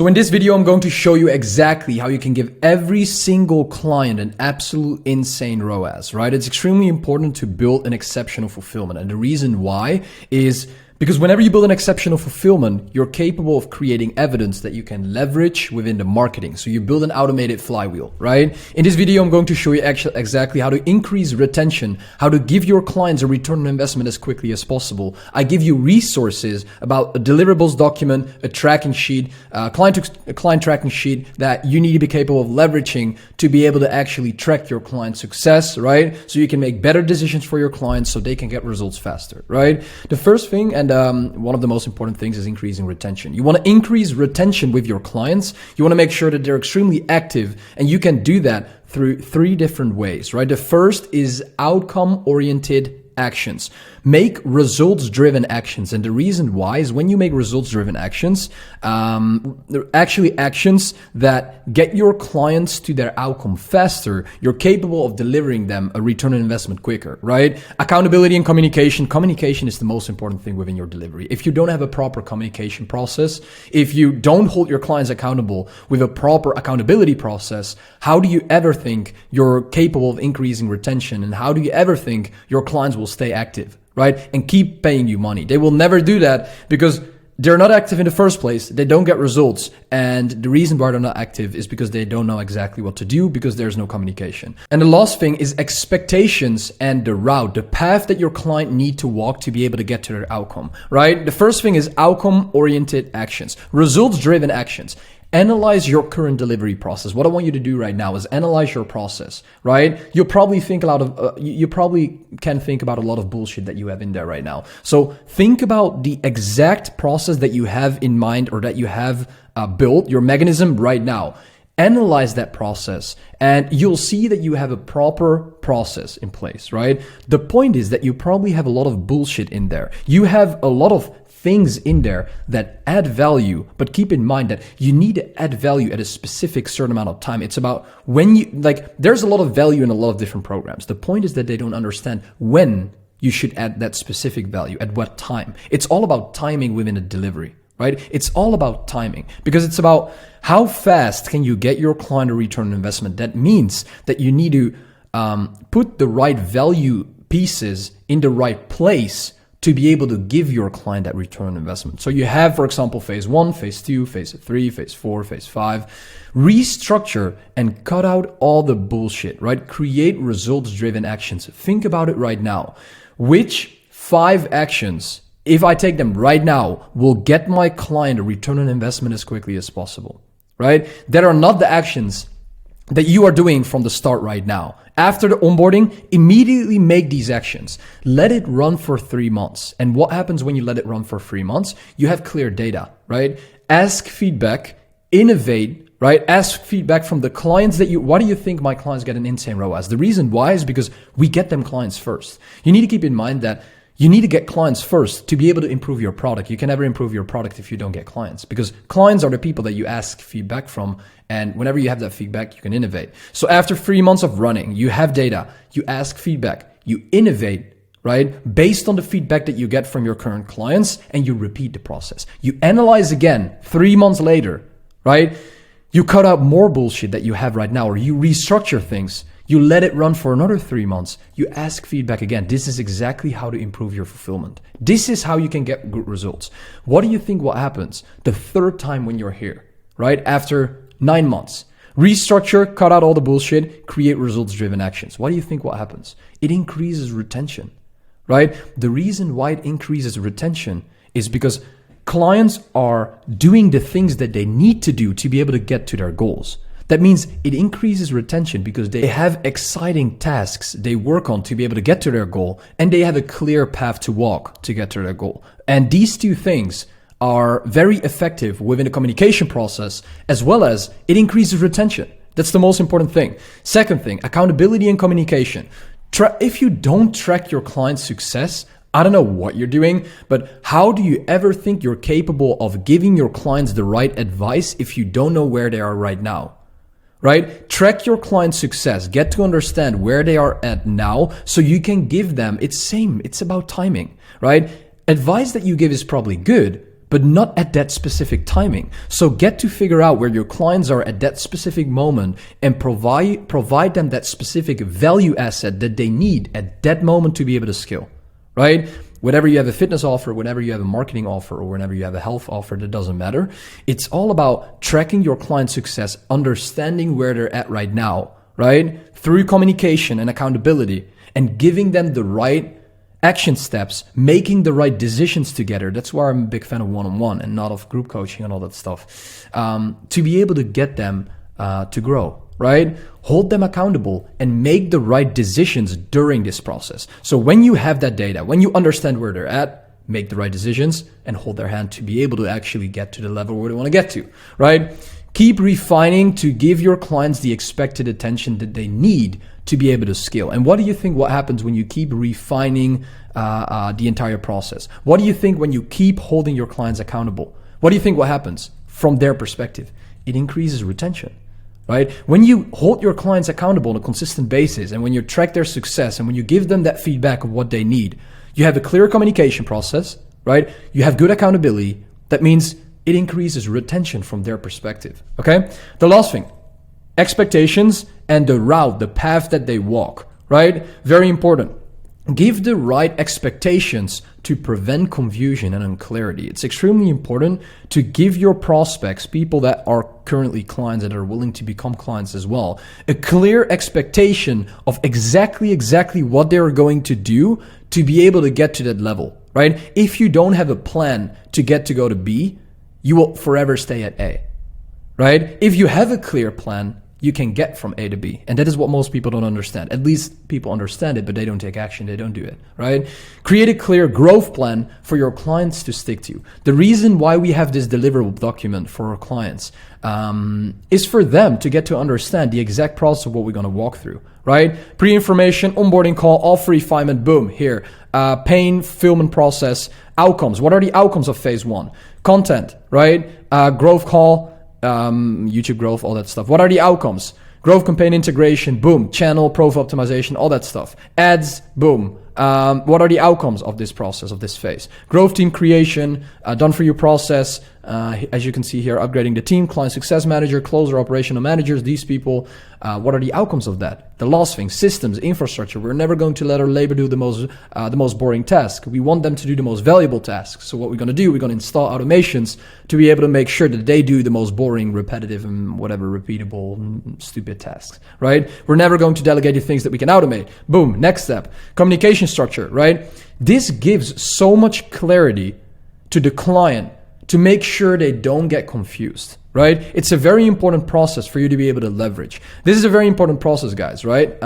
So in this video, I'm going to show you exactly how you can give every single client an absolute insane ROAS, right? It's extremely important to build an exceptional fulfillment. And the reason why is because whenever you build an exceptional fulfillment, you're capable of creating evidence that you can leverage within the marketing. So you build an automated flywheel, right? In this video, I'm going to show you exactly how to increase retention, how to give your clients a return on investment as quickly as possible. I give you resources about a deliverables document, a tracking sheet, a client tracking sheet that you need to be capable of leveraging to be able to actually track your client success, right? So you can make better decisions for your clients so they can get results faster, right? The first thing, and one of the most important things, is increasing retention. You want to increase retention with your clients. You want to make sure that they're extremely active, and you can do that through three different ways, right? The first is outcome-oriented actions. Make results-driven actions. And the reason why is when you make results-driven actions, they're actually actions that get your clients to their outcome faster. You're capable of delivering them a return on investment quicker, right? Accountability and communication. Communication is the most important thing within your delivery. If you don't have a proper communication process, if you don't hold your clients accountable with a proper accountability process, how do you ever think you're capable of increasing retention? And how do you ever think your clients will stay active, right? And keep paying you money? They will never do that because they're not active in the first place. They don't get results. And the reason why they're not active is because they don't know exactly what to do because there's no communication. And the last thing is expectations and the route, the path that your client need to walk to be able to get to their outcome, right? The first thing is outcome-oriented actions, results-driven actions. Analyze your current delivery process. What I want you to do right now is analyze your process, right? You'll probably think you probably can think about a lot of bullshit that you have in there right now. So think about the exact process that you have in mind or that you have built, your mechanism right now. Analyze that process and you'll see that you have a proper process in place, right? The point is that you probably have a lot of bullshit in there. You have a lot of things in there that add value, but keep in mind that you need to add value at a specific certain amount of time. It's about when you, there's a lot of value in a lot of different programs. The point is that they don't understand when you should add that specific value, at what time. It's all about timing within a delivery, right? It's all about timing because it's about how fast can you get your client a return on investment. That means that you need to put the right value pieces in the right place to be able to give your client that return on investment. So you have, for example, phase 1, phase 2, phase 3, phase 4, phase 5. Restructure and cut out all the bullshit, right? Create results-driven actions. Think about it right now. Which 5 actions, if I take them right now, will get my client a return on investment as quickly as possible, right? That are not the actions that you are doing from the start right now. After the onboarding, immediately make these actions. Let it run for 3 months. And what happens when you let it run for 3 months? You have clear data, right? Ask feedback, innovate, right? Ask feedback from the clients why do you think my clients get an insane ROAS? The reason why is because we get them clients first. You need to keep in mind that you need to get clients first to be able to improve your product. You can never improve your product if you don't get clients because clients are the people that you ask feedback from. And whenever you have that feedback, you can innovate. So after 3 months of running, you have data, you ask feedback, you innovate, right? Based on the feedback that you get from your current clients and you repeat the process. You analyze again 3 months later, right? You cut out more bullshit that you have right now or you restructure things. You let it run for another 3 months. You ask feedback again. This is exactly how to improve your fulfillment. This is how you can get good results. What do you think what happens the third time when you're here, right? After 9 months. Restructure, cut out all the bullshit, create results-driven actions. What do you think what happens? It increases retention, right? The reason why it increases retention is because clients are doing the things that they need to do to be able to get to their goals. That means it increases retention because they have exciting tasks they work on to be able to get to their goal, and they have a clear path to walk to get to their goal. And these two things are very effective within the communication process, as well as it increases retention. That's the most important thing. Second thing, accountability and communication. If you don't track your client's success, I don't know what you're doing, but how do you ever think you're capable of giving your clients the right advice if you don't know where they are right now? Right? Track your client's success. Get to understand where they are at now so you can give them, it's about timing, right? Advice that you give is probably good, but not at that specific timing. So get to figure out where your clients are at that specific moment and provide them that specific value asset that they need at that moment to be able to scale, right? Whenever you have a fitness offer, whenever you have a marketing offer, or whenever you have a health offer, that doesn't matter. It's all about tracking your client success, understanding where they're at right now, right? Through communication and accountability, and giving them the right action steps, making the right decisions together. That's why I'm a big fan of one-on-one and not of group coaching and all that stuff. To be able to get them to grow, right? Hold them accountable and make the right decisions during this process. So when you have that data, when you understand where they're at, make the right decisions and hold their hand to be able to actually get to the level where they want to get to, right? Keep refining to give your clients the expected attention that they need to be able to scale. And what do you think what happens when you keep refining the entire process? What do you think when you keep holding your clients accountable? What do you think what happens from their perspective? It increases retention, right? When you hold your clients accountable on a consistent basis, and when you track their success, and when you give them that feedback of what they need, you have a clear communication process, right? You have good accountability. That means it increases retention from their perspective, okay? The last thing, expectations and the route, the path that they walk, right? Very important. Give the right expectations to prevent confusion and unclarity. It's extremely important to give your prospects, people that are currently clients that are willing to become clients as well, a clear expectation of exactly what they're going to do to be able to get to that level, right? If you don't have a plan to go to B, you will forever stay at A, right? If you have a clear plan, you can get from A to B. And that is what most people don't understand. At least people understand it, but they don't take action. They don't do it, right? Create a clear growth plan for your clients to stick to. The reason why we have this deliverable document for our clients is for them to get to understand the exact process of what we're going to walk through, right? Pre-information, onboarding call, offer refinement, boom, here. Pain, fulfillment process, outcomes. What are the outcomes of phase one? Content, right? Growth call, YouTube growth, all that stuff. What are the outcomes? Growth campaign integration, boom. Channel, profile optimization, all that stuff. Ads, boom. What are the outcomes of this process, of this phase? Growth team creation, done for you process. As you can see here, upgrading the team, client success manager, closer, operational managers, these people. What are the outcomes of that? The last thing, systems, infrastructure. We're never going to let our labor do the most boring task. We want them to do the most valuable tasks. So what we're going to do, we're going to install automations to be able to make sure that they do the most boring, repetitive, and whatever repeatable, stupid tasks, right? We're never going to delegate the things that we can automate. Boom, next step, communication structure, right? This gives so much clarity to the client to make sure they don't get confused, right? It's a very important process for you to be able to leverage. This is a very important process, guys, right?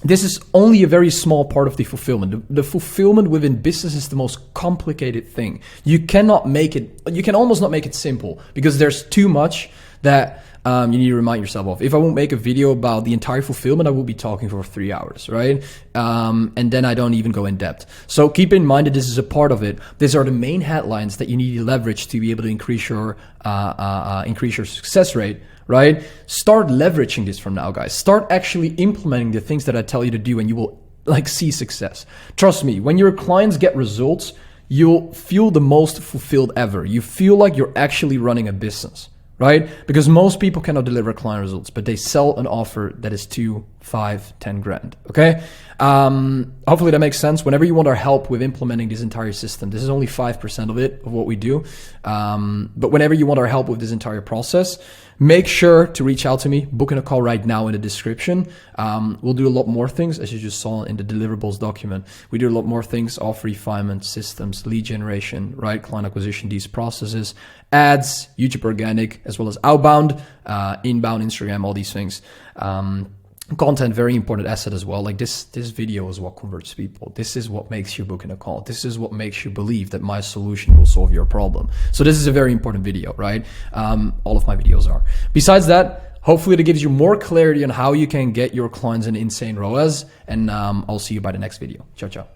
This is only a very small part of the fulfillment. The fulfillment within business is the most complicated thing. You can almost not make it simple because there's too much that you need to remind yourself of. If I won't make a video about the entire fulfillment, I will be talking for 3 hours, right? And then I don't even go in depth. So keep in mind that this is a part of it. These are the main headlines that you need to leverage to be able to increase your success rate, right? Start leveraging this from now, guys. Start actually implementing the things that I tell you to do and you will see success. Trust me, when your clients get results, you'll feel the most fulfilled ever. You feel like you're actually running a business, right? Because most people cannot deliver client results, but they sell an offer that is 2, 5, 10 grand. Okay. Hopefully that makes sense. Whenever you want our help with implementing this entire system, this is only 5% of it, of what we do. But whenever you want our help with this entire process, make sure to reach out to me, book in a call right now in the description. We'll do a lot more things, as you just saw in the deliverables document. We do a lot more things, offer refinement, systems, lead generation, right? Client acquisition, these processes, ads, YouTube organic, as well as outbound, inbound, Instagram, all these things. Content, very important asset as well. Like this video is what converts people. This is what makes you book in a call. This is what makes you believe that my solution will solve your problem. So this is a very important video, right? All of my videos are. Besides that, hopefully that gives you more clarity on how you can get your clients an insane ROAS. And I'll see you by the next video. Ciao, ciao.